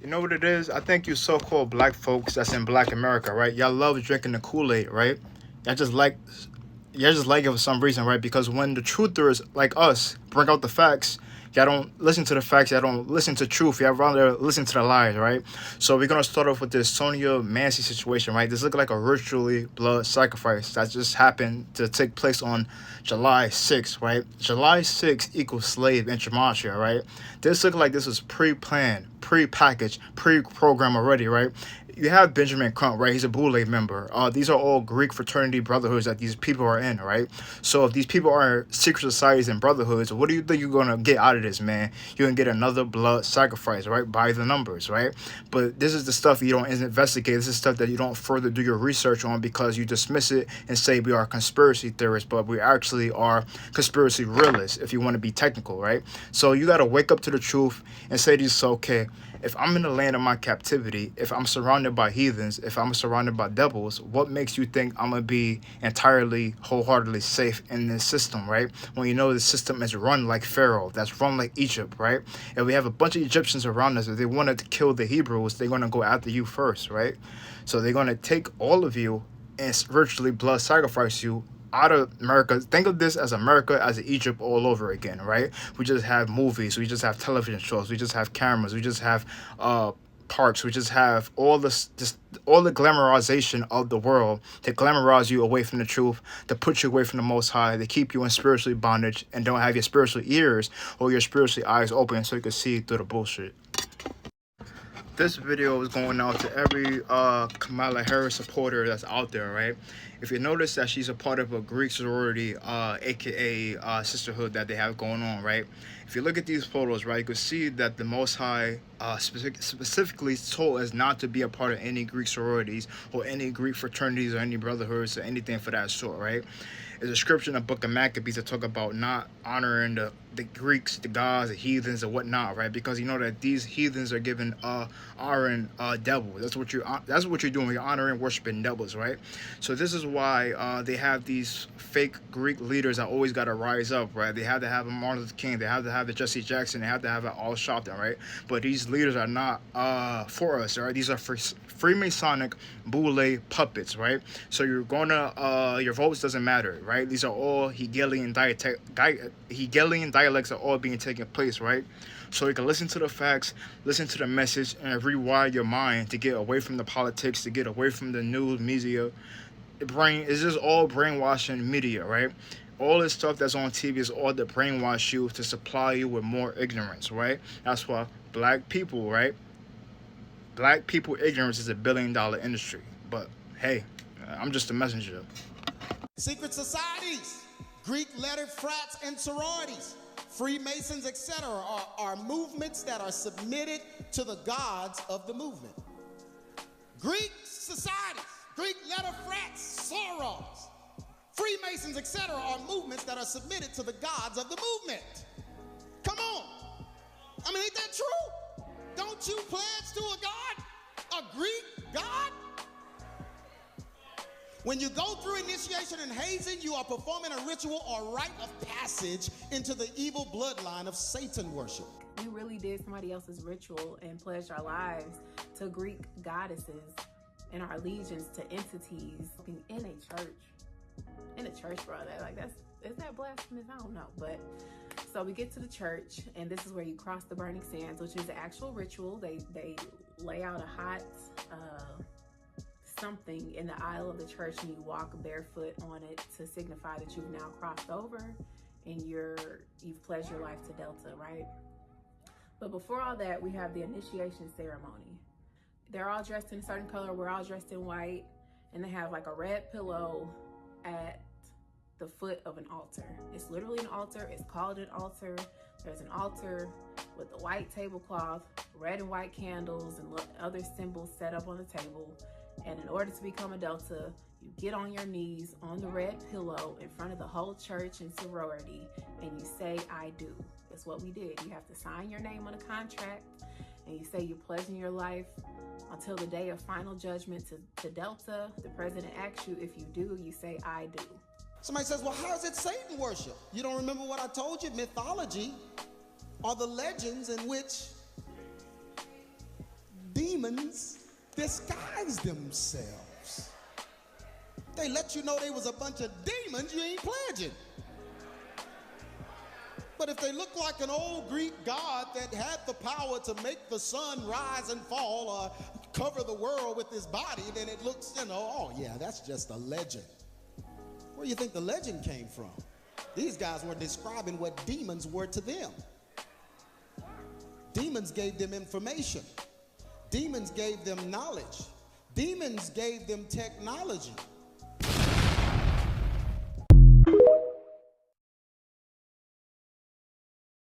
You know what it is? I think you so-called black folks that's in Black America, right? Y'all love drinking the Kool-Aid, right? Y'all just like y'all just like it for some reason, right? Because when the truthers like us bring out the facts, y'all don't listen to the facts. Y'all don't listen to truth. Y'all rather listen to the lies, right? So we're gonna start off with this Sonia Mancy situation, right? This look like a ritually blood sacrifice that just happened to take place on July 6th, right? July 6th equals slave in gematria, right? This look like this was pre-planned, pre-packaged, pre-programmed already, right? You have Benjamin Crump, right? He's a Boule member. These are all Greek fraternity brotherhoods that these people are in, right? So if these people are secret societies and brotherhoods, what do you think you're gonna get out of this, man? You're gonna get another blood sacrifice, right? By the numbers, right? But this is the stuff you don't investigate. This is stuff that you don't further do your research on because you dismiss it and say we are conspiracy theorists, but we actually are conspiracy realists, if you want to be technical, right? So you gotta wake up to the truth and say to yourself, okay, if I'm in the land of my captivity, if I'm surrounded by heathens, if I'm surrounded by devils, what makes you think I'm gonna be entirely, wholeheartedly safe in this system, right? When you know the system is run like Pharaoh, that's run like Egypt, right? If we have a bunch of Egyptians around us, if they wanted to kill the Hebrews, they're gonna go after you first, right? So they're gonna take all of you and virtually blood sacrifice you out of America. Think of this as America as Egypt all over again, right? We just have movies, we just have television shows, we just have cameras, we just have parks, we just have all this, just all the glamorization of the world to glamorize you away from the truth, to put you away from the Most High, to keep you in spiritually bondage and don't have your spiritual ears or your spiritual eyes open so you can see through the bullshit. This video is going out to every Kamala Harris supporter that's out there, right? If you notice that she's a part of a Greek sorority, aka sisterhood that they have going on, right? If you look at these photos, right, you can see that the Most High specifically told us not to be a part of any Greek sororities or any Greek fraternities or any brotherhoods or anything for that sort, right? There's a scripture in the book of Maccabees that talk about not honoring the Greeks, the gods, the heathens, and whatnot, right? Because you know that these heathens are given honoring devils. That's what you're doing. You're honoring, worshiping devils, right? So this is why they have these fake Greek leaders that always got to rise up, right? They have to have a Martin Luther King. They have to have a Jesse Jackson. They have to have an Al Sharpton, right? But these leaders are not for us, right? These are Freemasonic boule puppets, right? So you're gonna your votes doesn't matter, right? These are all Hegelian dialects are all being taken place, right? So you can listen to the facts, listen to the message, and rewire your mind to get away from the politics, to get away from the news media. It's just all brainwashing media, right? All this stuff that's on TV is all to brainwash you to supply you with more ignorance, right? That's why black people, right? Black people ignorance is $1 billion industry. But hey, I'm just a messenger. Secret societies, Greek letter frats and sororities, Freemasons, etc. are movements that are submitted to the gods of the movement. Greek societies, Greek letter frats, sorors, Freemasons, etc. are movements that are submitted to the gods of the movement. Come on. I mean, ain't that true? Don't you pledge to a god? A Greek god? When you go through initiation and hazing, you are performing a ritual or rite of passage into the evil bloodline of Satan worship. We really did somebody else's ritual and pledged our lives to Greek goddesses and our allegiance to entities in a church. In a church, brother. Like, is that blasphemous? I don't know. But so we get to the church, and this is where you cross the burning sands, which is the actual ritual. They lay out a hot something in the aisle of the church, and you walk barefoot on it to signify that you've now crossed over and you've pledged your life to Delta, right? But before all that, we have the initiation ceremony. They're all dressed in a certain color. We're all dressed in white, and they have like a red pillow at the foot of an altar. It's literally an altar. It's called an altar. There's an altar with a white tablecloth, red and white candles, and other symbols set up on the table. And in order to become a Delta, you get on your knees on the red pillow in front of the whole church and sorority, and you say, I do. That's what we did. You have to sign your name on a contract, and you say you're pledging your life until the day of final judgment to Delta. The president asks you if you do, you say, I do. Somebody says, well, how is it Satan worship? You don't remember what I told you? Mythology are the legends in which demons disguise themselves. They let you know they was a bunch of demons, you ain't pledging. But if they look like an old Greek god that had the power to make the sun rise and fall or cover the world with his body, then it looks, oh yeah, that's just a legend. Where do you think the legend came from? These guys were describing what demons were to them. Demons gave them information. Demons gave them knowledge. Demons gave them technology.